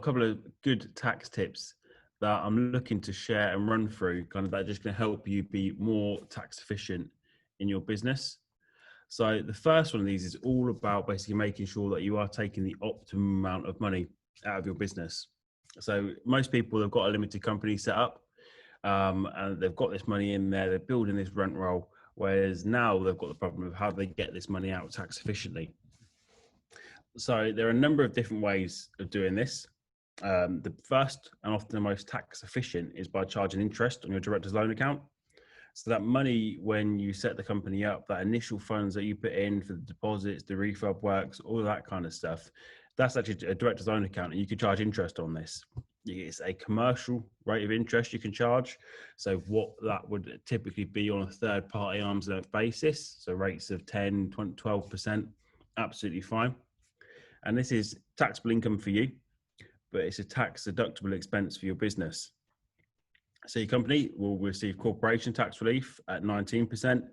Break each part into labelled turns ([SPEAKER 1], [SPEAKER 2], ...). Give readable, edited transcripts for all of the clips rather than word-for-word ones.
[SPEAKER 1] couple of good tax tips that I'm looking to share and run through, kind of that are just going to help you be more tax efficient in your business. So the first one of these is all about basically making sure that you are taking the optimum amount of money out of your business. So most people have got a limited company set up, and they've got this money in there, they're building this rent roll, whereas now they've got the problem of how do they get this money out tax efficiently. So there are a number of different ways of doing this. The first and often the most tax efficient is by charging interest on your director's loan account. So that money, when you set the company up, that initial funds that you put in for the deposits, the refurb works, all of that kind of stuff, that's actually a director's loan account, and you can charge interest on this. It's a commercial rate of interest you can charge. So what that would typically be on a third party arm's length basis. So rates of 10, 20, 12%, absolutely fine. And this is taxable income for you, but it's a tax deductible expense for your business. So your company will receive corporation tax relief at 19%. And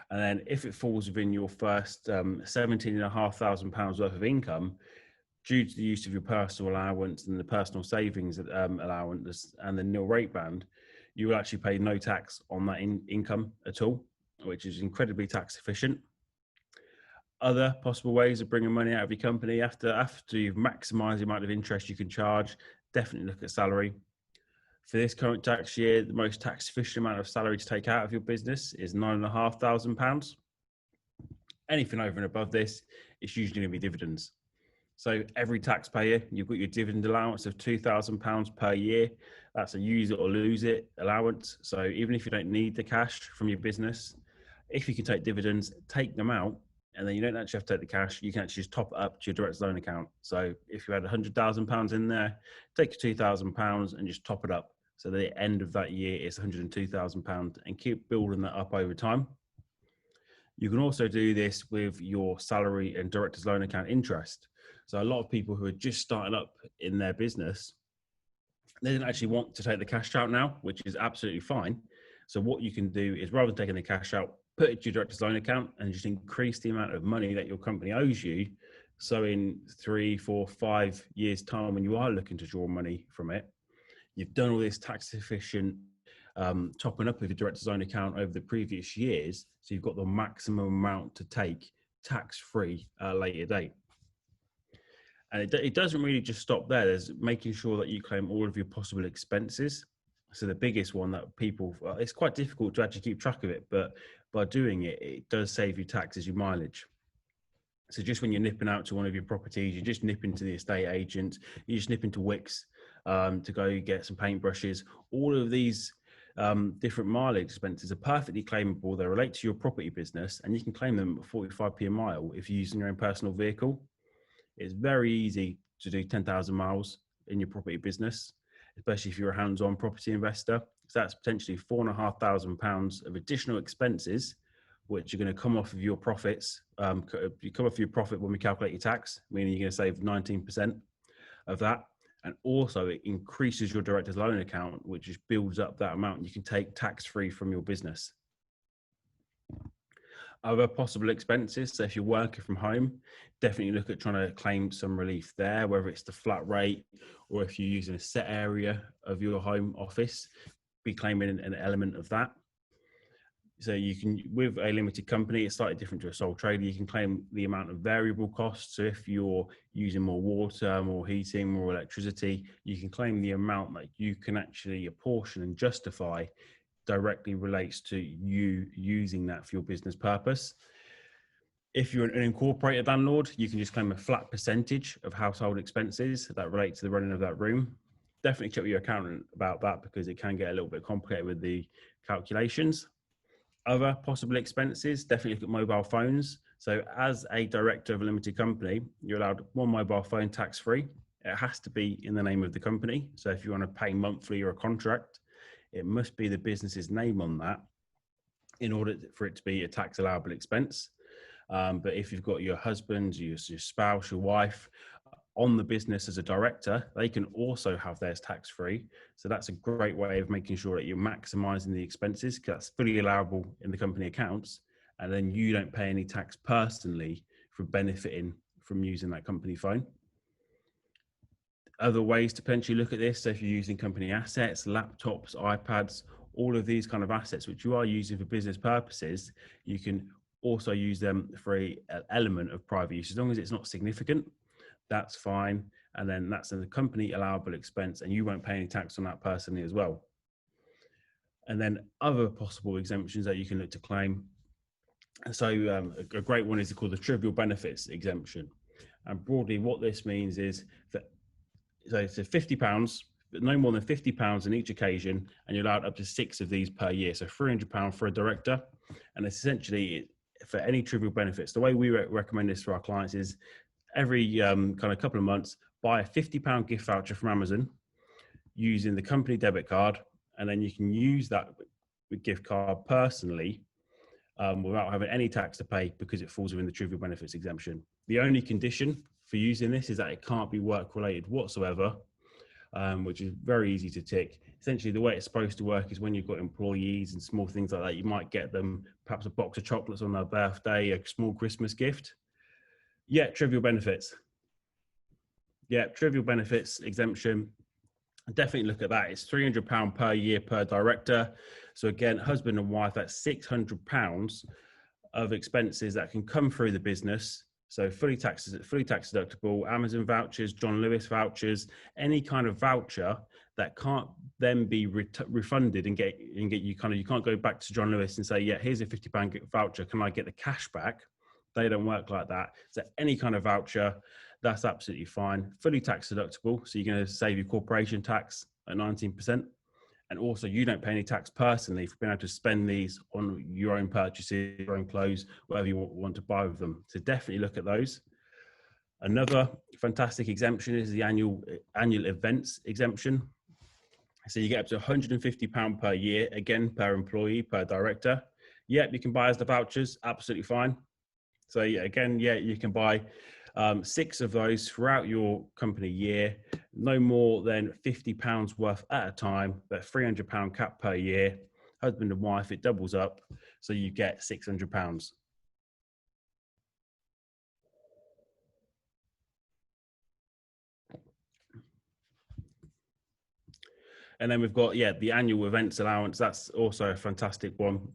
[SPEAKER 1] then if it falls within your first £17,500 worth of income, due to the use of your personal allowance and the personal savings allowance and the nil rate band, you will actually pay no tax on that income at all, which is incredibly tax efficient. Other possible ways of bringing money out of your company after you've maximised the amount of interest you can charge, definitely look at salary. For this current tax year, the most tax efficient amount of salary to take out of your business is £9,500. Anything over and above this, it's usually going to be dividends. So every taxpayer, you've got your dividend allowance of £2,000 per year. That's a use it or lose it allowance. So even if you don't need the cash from your business, if you can take dividends, take them out. And then you don't actually have to take the cash. You can actually just top it up to your director's loan account. So if you had £100,000 in there, take your £2,000 and just top it up. So at the end of that year, it's £102,000, and keep building that up over time. You can also do this with your salary and director's loan account interest. So a lot of people who are just starting up in their business, they don't actually want to take the cash out now, which is absolutely fine. So what you can do is, rather than taking the cash out, put it to your director's loan account and just increase the amount of money that your company owes you. So in 3, 4, 5 years' time, when you are looking to draw money from it, you've done all this tax efficient topping up of your director's loan account over the previous years. So you've got the maximum amount to take tax-free at a later date. And it doesn't really just stop there. There's making sure that you claim all of your possible expenses. So the biggest one that people, it's quite difficult to actually keep track of it, but by doing it, it does save you taxes, your mileage. So just when you're nipping out to one of your properties, you just nip into the estate agent, you just nip into Wix to go get some paintbrushes. All of these different mileage expenses are perfectly claimable. They relate to your property business, and you can claim them at 45p a mile if you're using your own personal vehicle. It's very easy to do 10,000 miles in your property business, especially if you're a hands-on property investor. So that's potentially £4,500 of additional expenses, which are going to come off of your profits. You come off your profit when we calculate your tax, meaning you're going to save 19% of that. And also it increases your director's loan account, which just builds up that amount you can take tax-free from your business. Other possible expenses, so if you're working from home, definitely look at trying to claim some relief there, whether it's the flat rate or if you're using a set area of your home office, be claiming an element of that. So you can, with a limited company, it's slightly different to a sole trader. You can claim the amount of variable costs. So if you're using more water, more heating, more electricity, you can claim the amount that you can actually apportion and justify directly relates to you using that for your business purpose. If you're an incorporated landlord, you can just claim a flat percentage of household expenses that relate to the running of that room. Definitely check with your accountant about that, because it can get a little bit complicated with the calculations. Other possible expenses, definitely look at mobile phones. So as a director of a limited company, you're allowed one mobile phone tax-free. It has to be in the name of the company. So if you want to pay monthly or a contract, it must be the business's name on that in order for it to be a tax allowable expense. But if you've got your husband, your spouse, your wife on the business as a director, they can also have theirs tax-free. So that's a great way of making sure that you're maximizing the expenses, because that's fully allowable in the company accounts. And then you don't pay any tax personally for benefiting from using that company phone. Other ways to potentially look at this, so if you're using company assets, laptops, iPads, all of these kind of assets which you are using for business purposes, you can also use them for an element of private use. As long as it's not significant, that's fine. And then that's a company allowable expense, and you won't pay any tax on that personally as well. And then other possible exemptions that you can look to claim. So a great one is called the trivial benefits exemption. And broadly what this means is that, so it's £50, but no more than £50 in each occasion, and you're allowed up to 6 of these per year. So £300 for a director. And it's essentially for any trivial benefits. The way we recommend this for our clients is every kind of couple of months, buy a £50 gift voucher from Amazon using the company debit card, and then you can use that gift card personally without having any tax to pay, because it falls within the trivial benefits exemption. The only condition for using this is that it can't be work related whatsoever, which is very easy to tick. Essentially, the way it's supposed to work is when you've got employees and small things like that, you might get them perhaps a box of chocolates on their birthday, a small Christmas gift. Yeah, trivial benefits. Yeah, trivial benefits exemption. Definitely look at that. It's £300 per year per director. So again, husband and wife, that's £600 of expenses that can come through the business. So fully tax deductible, Amazon vouchers, John Lewis vouchers, any kind of voucher that can't then be refunded and get you can't go back to John Lewis and say, yeah, here's a £50 voucher, can I get the cash back? They don't work like that. So any kind of voucher, that's absolutely fine. Fully tax deductible, so you're going to save your corporation tax at 19%. And also, you don't pay any tax personally for being able to spend these on your own purchases, your own clothes, whatever you want to buy with them. So definitely look at those. Another fantastic exemption is the annual events exemption. So you get up to £150 per year, again, per employee, per director. Yep, you can buy as the vouchers, absolutely fine. So yeah, again, yeah, you can buy 6 of those throughout your company year, no more than £50 worth at a time, but £300 cap per year. Husband and wife, it doubles up, so you get £600. And then we've got, yeah, the annual events allowance. That's also a fantastic one.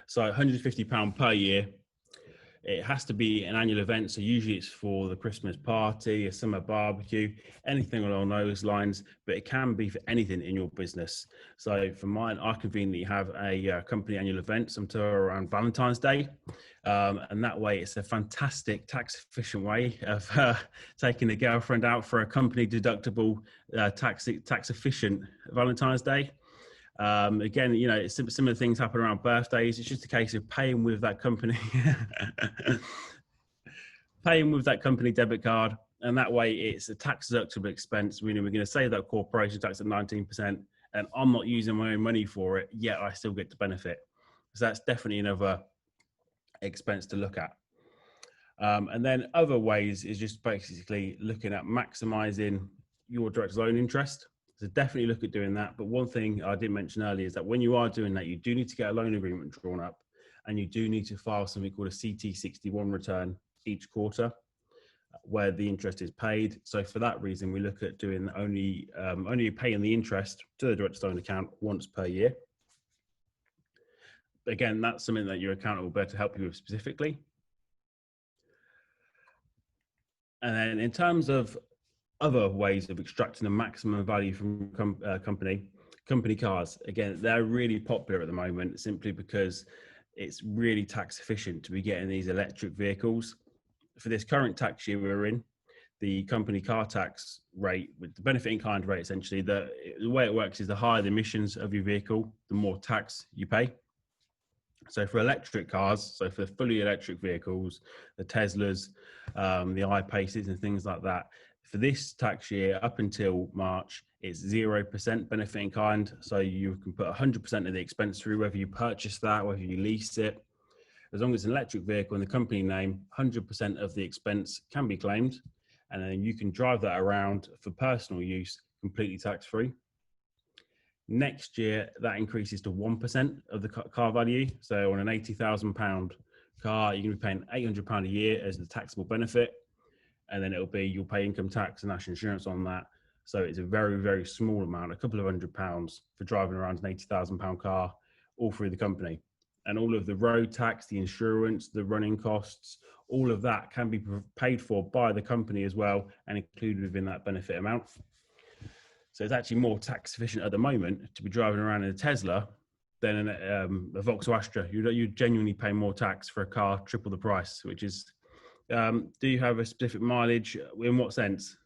[SPEAKER 1] So £150 per year. It has to be an annual event, so usually it's for the Christmas party, a summer barbecue, anything along those lines, but it can be for anything in your business. So for mine, I conveniently have a company annual event sometime around Valentine's Day, and that way it's a fantastic tax-efficient way of taking the girlfriend out for a company deductible tax-efficient Valentine's Day. Again, you know, similar things happen around birthdays. It's just a case of paying with that company, paying with that company debit card, and that way it's a tax deductible expense. Meaning we're going to save that corporation tax at 19%, and I'm not using my own money for it, yet I still get to benefit. So that's definitely another expense to look at. And then other ways is just basically looking at maximizing your director's own interest. So definitely look at doing that. But one thing I didn't mention earlier is that when you are doing that, you do need to get a loan agreement drawn up, and you do need to file something called a CT61 return each quarter where the interest is paid. So for that reason, we look at doing only paying the interest to the director's own account once per year. Again, that's something that your accountant will be able to help you with specifically. And then in terms of other ways of extracting the maximum value from company cars, again, they're really popular at the moment simply because it's really tax efficient to be getting these electric vehicles. For this current tax year we're in, the company car tax rate, with the benefit in kind rate, essentially, the way it works is the higher the emissions of your vehicle, the more tax you pay. So for electric cars, so for fully electric vehicles, the Teslas, the iPaces and things like that, for this tax year up until March, it's 0% benefit in kind. So you can put 100% of the expense through, whether you purchase that, whether you lease it. As long as it's an electric vehicle in the company name, 100% of the expense can be claimed. And then you can drive that around for personal use, completely tax-free. Next year, that increases to 1% of the car value. So on an £80,000 car, you're going to be paying £800 a year as the taxable benefit. and then you'll pay income tax and national insurance on that. So it's a very, very small amount, a couple of £100 for driving around an £80,000 car, all through the company. And all of the road tax, the insurance, the running costs, all of that can be paid for by the company as well and included within that benefit amount. So it's actually more tax efficient at the moment to be driving around in a Tesla than a Vauxhall Astra. You genuinely pay more tax for a car, triple the price, which is, do you have a specific mileage? In what sense?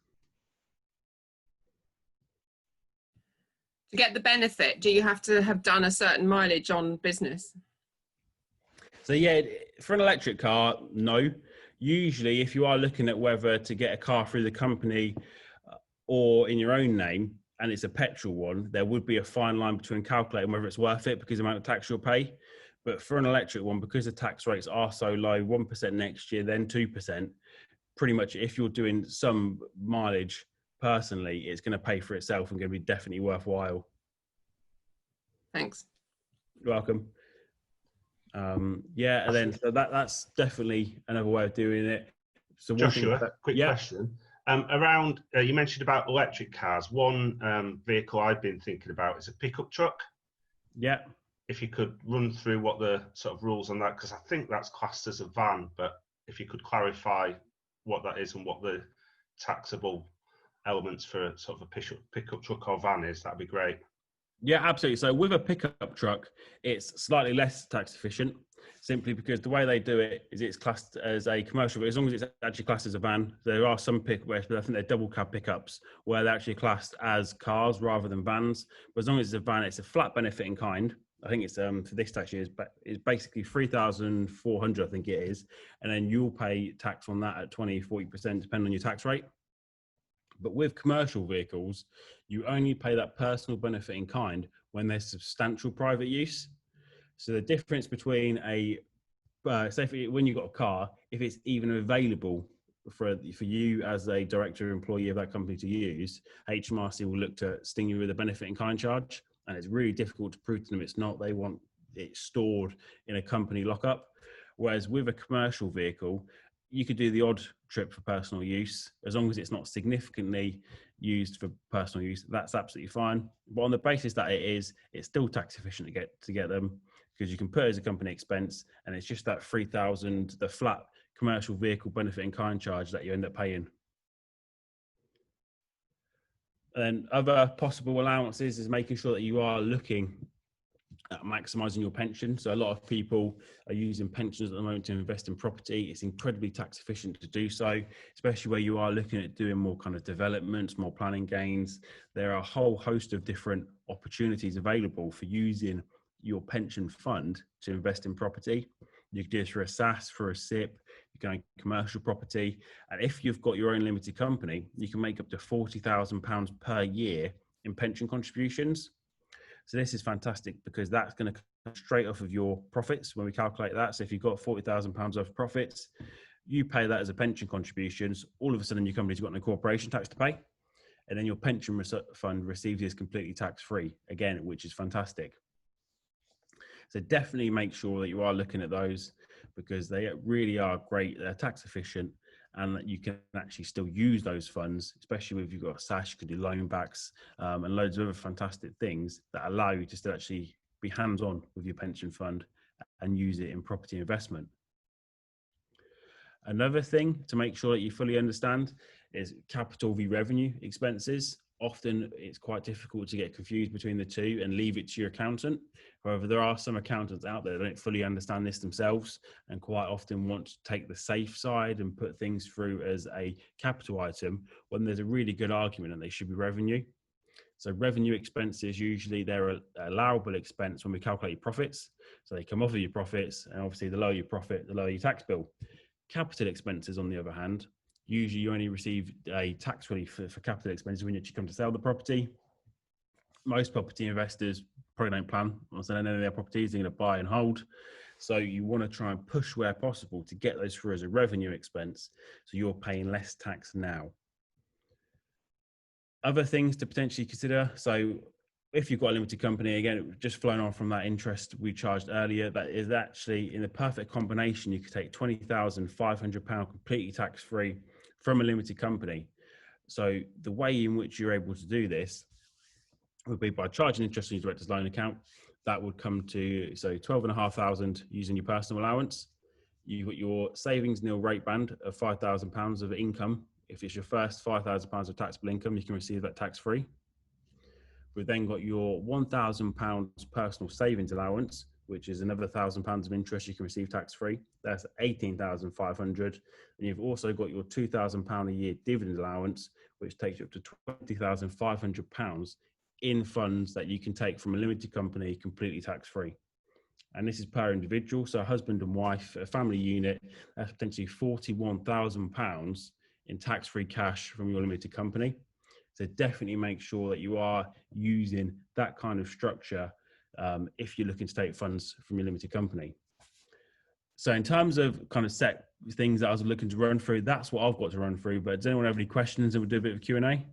[SPEAKER 2] To get the benefit, do you have to have done a certain mileage on business?
[SPEAKER 1] So yeah, for an electric car, no. Usually, if you are looking at whether to get a car through the company or in your own name, and it's a petrol one, there would be a fine line between calculating whether it's worth it because of the amount of tax you'll pay. But for an electric one, because the tax rates are so low, 1% next year, then 2%, pretty much if you're doing some mileage personally, it's going to pay for itself and going to be definitely worthwhile.
[SPEAKER 2] Thanks.
[SPEAKER 1] You're welcome. Yeah, and then so that's definitely another way of doing it. So
[SPEAKER 3] Joshua, quick question. Around, you mentioned about electric cars. One vehicle I've been thinking about is a pickup truck.
[SPEAKER 1] Yeah.
[SPEAKER 3] If you could run through what the sort of rules on that, because I think that's classed as a van, but if you could clarify what that is and what the taxable elements for sort of a pickup truck or van is, that'd be great.
[SPEAKER 1] Yeah, absolutely. So with a pickup truck, it's slightly less tax efficient, simply because the way they do it is it's classed as a commercial, as long as it's actually classed as a van. There are some pickups, but I think they're double cab pickups where they're actually classed as cars rather than vans. But as long as it's a van, it's a flat benefit in kind. I think it's for this tax year is basically 3,400, I think it is, and then you'll pay tax on that at 20-40% depending on your tax rate. But with commercial vehicles, you only pay that personal benefit in kind when there's substantial private use. So the difference between say when you've got a car, if it's even available for you as a director or employee of that company to use, HMRC will look to sting you with a benefit in kind charge. And it's really difficult to prove to them it's not. They want it stored in a company lockup. Whereas with a commercial vehicle, you could do the odd trip for personal use, as long as it's not significantly used for personal use. That's absolutely fine. But on the basis that it's still tax efficient to get them, because you can put it as a company expense, and it's just that 3,000, the flat commercial vehicle benefit in kind charge that you end up paying. And then other possible allowances is making sure that you are looking at maximising your pension. So a lot of people are using pensions at the moment to invest in property. It's incredibly tax efficient to do so, especially where you are looking at doing more kind of developments, more planning gains. There are a whole host of different opportunities available for using your pension fund to invest in property. You can do this for a SAS, for a SIP, you can own commercial property. And if you've got your own limited company, you can make up to £40,000 per year in pension contributions. So this is fantastic because that's going to come straight off of your profits when we calculate that. So if you've got £40,000 of profits, you pay that as a pension contributions. All of a sudden your company's got no corporation tax to pay. And then your pension fund receives this completely tax-free, again, which is fantastic. So definitely make sure that you are looking at those because they really are great. They're tax efficient and that you can actually still use those funds, especially if you've got a SAS, you can do loan backs and loads of other fantastic things that allow you to still actually be hands-on with your pension fund and use it in property investment. Another thing to make sure that you fully understand is capital v revenue expenses. Often it's quite difficult to get confused between the two and leave it to your accountant. However, there are some accountants out there that don't fully understand this themselves and quite often want to take the safe side and put things through as a capital item when there's a really good argument that they should be revenue. So revenue expenses, usually they're an allowable expense when we calculate your profits. So they come off of your profits, and obviously the lower your profit, the lower your tax bill. Capital expenses, on the other hand, usually you only receive a tax relief for capital expenses when you actually come to sell the property. Most property investors probably don't plan on selling any of their properties. They're going to buy and hold. So you want to try and push where possible to get those through as a revenue expense, so you're paying less tax now. Other things to potentially consider. So if you've got a limited company, again, just flowing on from that interest we charged earlier, that is actually in the perfect combination. You could take £20,500 completely tax-free from a limited company. So the way in which you're able to do this would be by charging interest on your director's loan account. That would come to, so 12,500 using your personal allowance. You've got your savings nil rate band of £5,000 of income. If it's your first £5,000 of taxable income, you can receive that tax-free. We've then got your £1,000 personal savings allowance, which is another £1,000 of interest you can receive tax-free. That's 18,500. And you've also got your £2,000 a year dividend allowance, which takes you up to £20,500 in funds that you can take from a limited company completely tax-free. And this is per individual. So husband and wife, a family unit, that's potentially £41,000 in tax-free cash from your limited company. So definitely make sure that you are using that kind of structure if you're looking to take funds from your limited company. So in terms of kind of set things that I was looking to run through, that's what I've got to run through. But does anyone have any questions, and we'll do a bit of Q&A?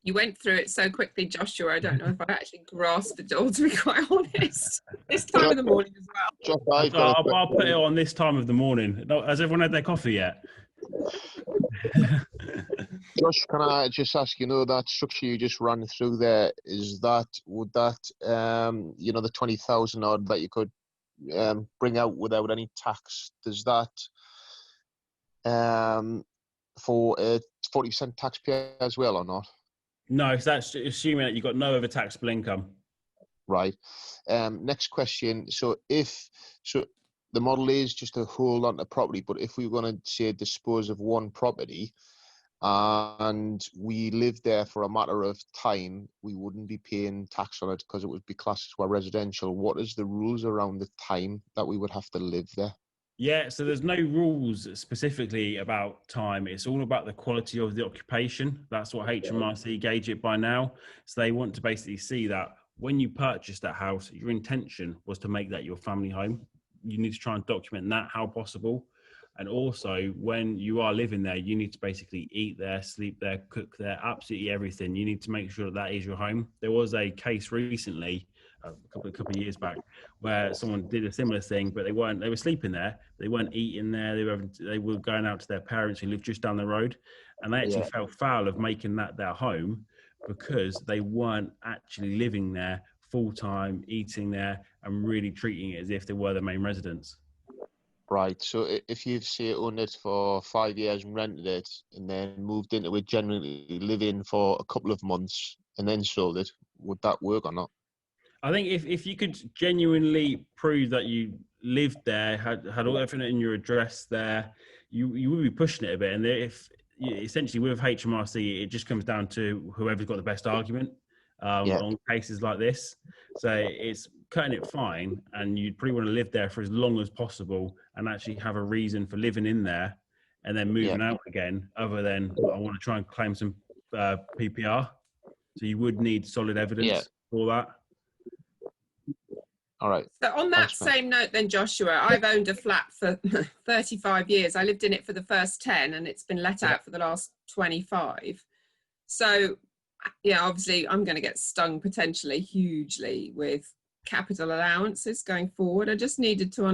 [SPEAKER 2] You went through it so quickly, Joshua. I don't know if I actually grasped it all, to be quite honest. This time of the morning as well.
[SPEAKER 1] I'll put it on this time of the morning. Has everyone had their coffee yet?
[SPEAKER 4] Josh, can I just ask, that structure you just ran through there, would that, the 20,000 odd that you could bring out without any tax, does that for a 40% taxpayer as well or not?
[SPEAKER 1] No, because that's assuming that you've got no other taxable income.
[SPEAKER 4] Right. Next question. So the model is just to hold on to property, but if we were going to say dispose of one property and we lived there for a matter of time, we wouldn't be paying tax on it because it would be classed as residential. What is the rules around the time that we would have to live there?
[SPEAKER 1] Yeah, so there's no rules specifically about time. It's all about the quality of the occupation. That's what HMRC gauge it by now. So they want to basically see that when you purchased that house, your intention was to make that your family home. You need to try and document that how possible. And also when you are living there, you need to basically eat there, sleep there, cook there, absolutely everything. You need to make sure that that is your home. There was a case recently, a couple of years back, where someone did a similar thing, but they were sleeping there, they weren't eating there, they were going out to their parents who lived just down the road, and they actually felt foul of making that their home because they weren't actually living there full time, eating there, and really treating it as if they were the main residents.
[SPEAKER 4] Right. So if you've, say, owned it for 5 years and rented it and then moved into it, generally live in for a couple of months and then sold it, would that work or not?
[SPEAKER 1] I think if you could genuinely prove that you lived there, had all everything in your address there, you would be pushing it a bit. And if essentially with HMRC, it just comes down to whoever's got the best argument on cases like this. So it's cutting it fine, and you'd probably want to live there for as long as possible and actually have a reason for living in there and then moving out again, other than I want to try and claim some PPR. So you would need solid evidence for that.
[SPEAKER 4] All right.
[SPEAKER 2] So on that same note then, Joshua, I've owned a flat for 35 years. I lived in it for the first 10 and it's been let out for the last 25. So, obviously I'm going to get stung potentially hugely with capital allowances going forward. I just needed to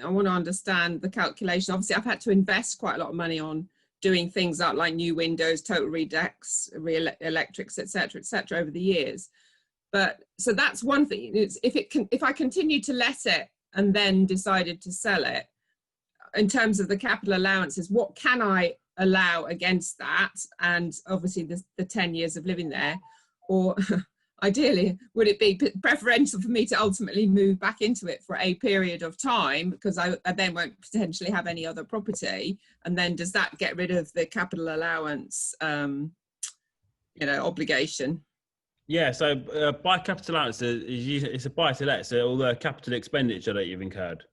[SPEAKER 2] I want to understand the calculation. Obviously I've had to invest quite a lot of money on doing things like new windows, total redecks, electrics, etc., over the years. But so that's one thing. If I continue to let it and then decided to sell it, in terms of the capital allowances, what can I allow against that? And obviously the 10 years of living there, or ideally, would it be preferential for me to ultimately move back into it for a period of time, because I then won't potentially have any other property? And then does that get rid of the capital allowance, obligation?
[SPEAKER 1] Yeah, so by capital allowance, it's a buy-to-let, so all the capital expenditure that you've incurred.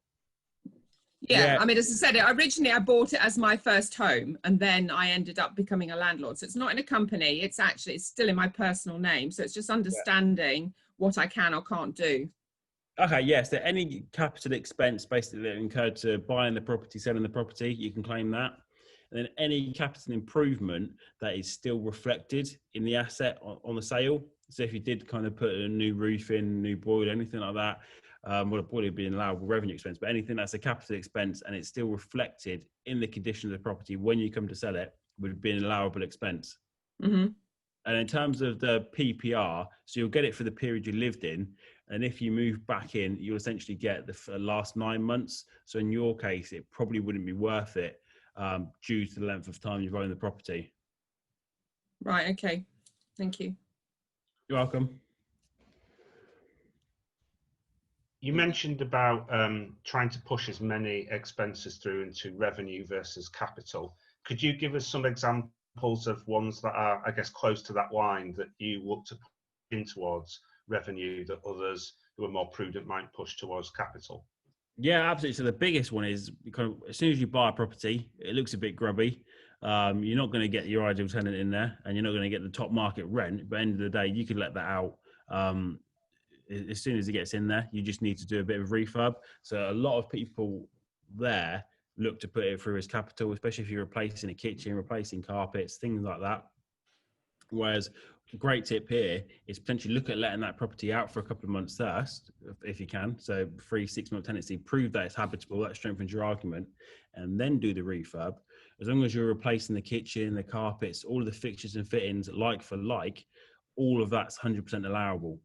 [SPEAKER 2] Yeah, I mean, as I said, originally I bought it as my first home, and then I ended up becoming a landlord. So it's not in a company, it's still in my personal name. So it's just understanding what I can or can't do.
[SPEAKER 1] Okay, yes, so any capital expense basically that incurred to buying the property, selling the property, you can claim that. And then any capital improvement that is still reflected in the asset on the sale. So if you did kind of put a new roof in, new boiler, anything like that, well, a boiler would be an allowable revenue expense, but anything that's a capital expense and it's still reflected in the condition of the property when you come to sell it would be an allowable expense.
[SPEAKER 2] Mm-hmm.
[SPEAKER 1] And in terms of the PPR, so you'll get it for the period you lived in. And if you move back in, you'll essentially get the last 9 months. So in your case, it probably wouldn't be worth it due to the length of time you've owned the property.
[SPEAKER 2] Right, okay. Thank you.
[SPEAKER 1] You're welcome.
[SPEAKER 3] You mentioned about trying to push as many expenses through into revenue versus capital. Could you give us some examples of ones that are, I guess, close to that line that you look to put in towards revenue that others who are more prudent might push towards capital?
[SPEAKER 1] Yeah, absolutely. So the biggest one is because as soon as you buy a property, it looks a bit grubby. You're not going to get your ideal tenant in there, and you're not going to get the top market rent. But at the end of the day, you can let that out. As soon as it gets in there, you just need to do a bit of refurb. So a lot of people there look to put it through as capital, especially if you're replacing a kitchen, replacing carpets, things like that. Whereas a great tip here is potentially look at letting that property out for a couple of months first, if you can. So 3-6 month tenancy, prove that it's habitable, that strengthens your argument, and then do the refurb. As long as you're replacing the kitchen, the carpets, all of the fixtures and fittings like for like, all of that's 100% allowable.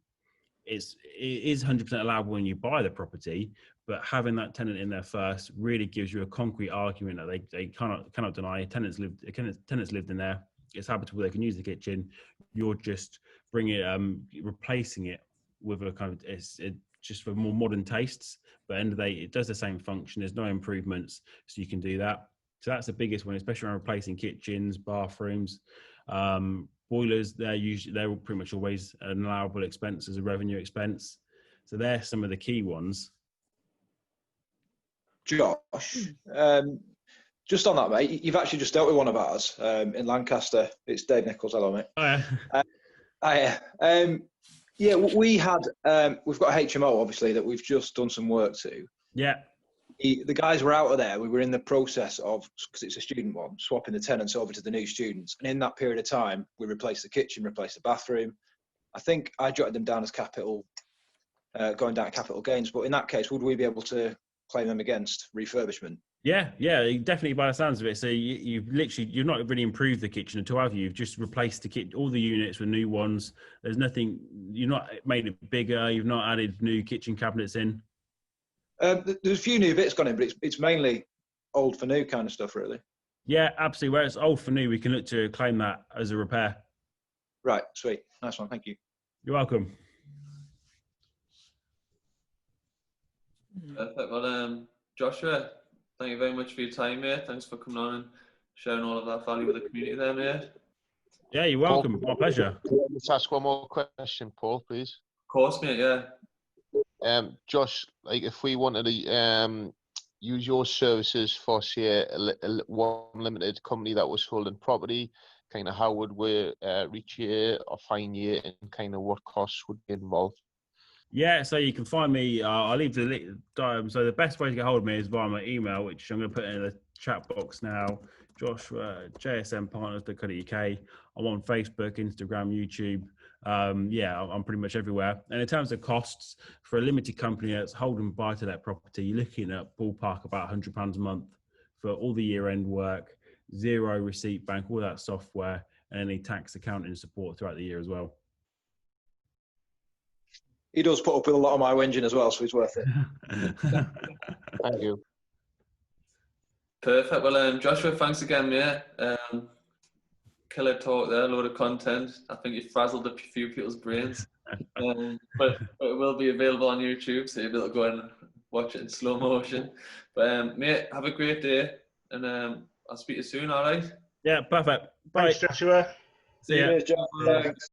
[SPEAKER 1] It is 100% allowable when you buy the property, but having that tenant in there first really gives you a concrete argument that they cannot deny. Tenants lived in there. It's habitable. They can use the kitchen. You're just replacing it with a kind of just for more modern tastes. But at the end of the day, it does the same function. There's no improvements, so you can do that. So that's the biggest one, especially around replacing kitchens, bathrooms. Boilers, they're pretty much always an allowable expense as a revenue expense. So they're some of the key ones.
[SPEAKER 5] Josh, just on that, mate, you've actually just dealt with one of ours in Lancaster. It's Dave Nichols. Hello, mate.
[SPEAKER 1] Oh,
[SPEAKER 5] yeah. Yeah, we've got a HMO, obviously, that we've just done some work to.
[SPEAKER 1] Yeah.
[SPEAKER 5] The guys were out of there. We were in the process of, because it's a student one, swapping the tenants over to the new students. And in that period of time, we replaced the kitchen, replaced the bathroom. I think I jotted them down as capital, going down to capital gains. But in that case, would we be able to claim them against refurbishment?
[SPEAKER 1] Yeah, definitely by the sounds of it. So you've not really improved the kitchen at all, have you? You've just replaced all the units with new ones. There's nothing, you've not made it bigger. You've not added new kitchen cabinets in.
[SPEAKER 5] There's a few new bits gone in, but it's mainly old for new kind of stuff, really.
[SPEAKER 1] Yeah, absolutely. Where it's old for new, we can look to claim that as a repair.
[SPEAKER 5] Right, sweet. Nice one, thank you.
[SPEAKER 1] You're welcome.
[SPEAKER 6] Perfect. Well, Joshua, thank you very much for your time, mate. Thanks for coming on and sharing all of that value with the community there, mate.
[SPEAKER 1] Yeah, you're welcome. My pleasure.
[SPEAKER 4] Let's ask one more question, Paul, please.
[SPEAKER 6] Of course, mate, yeah.
[SPEAKER 4] Josh, like if we wanted to use your services for, say, one limited company that was holding property, kind of how would we reach you or find you, and kind of what costs would be involved?
[SPEAKER 1] Yeah, so you can find me. I'll leave the link. So the best way to get hold of me is via my email, which I'm going to put in the chat box now. Joshua, JSM Partners.co.uk. I'm on Facebook, Instagram, YouTube. I'm pretty much everywhere. And in terms of costs, for a limited company that's holding buy-to-let property, you're looking at ballpark about £100 a month for all the year-end work, zero receipt bank, all that software, and any tax accounting support throughout the year as well.
[SPEAKER 5] He does put up with a lot of my whinging as well, so he's worth it.
[SPEAKER 4] Thank you.
[SPEAKER 6] Perfect. Well, Joshua, thanks again, mate. Killer talk there, a load of content. I think you frazzled a few people's brains. But it will be available on YouTube, so you'll be able to go and watch it in slow motion. But mate, have a great day, and I'll speak to you soon, all right?
[SPEAKER 1] Yeah, perfect. Bye.
[SPEAKER 3] Thanks, Joshua.
[SPEAKER 1] See ya.
[SPEAKER 5] Cheers, John. Thanks.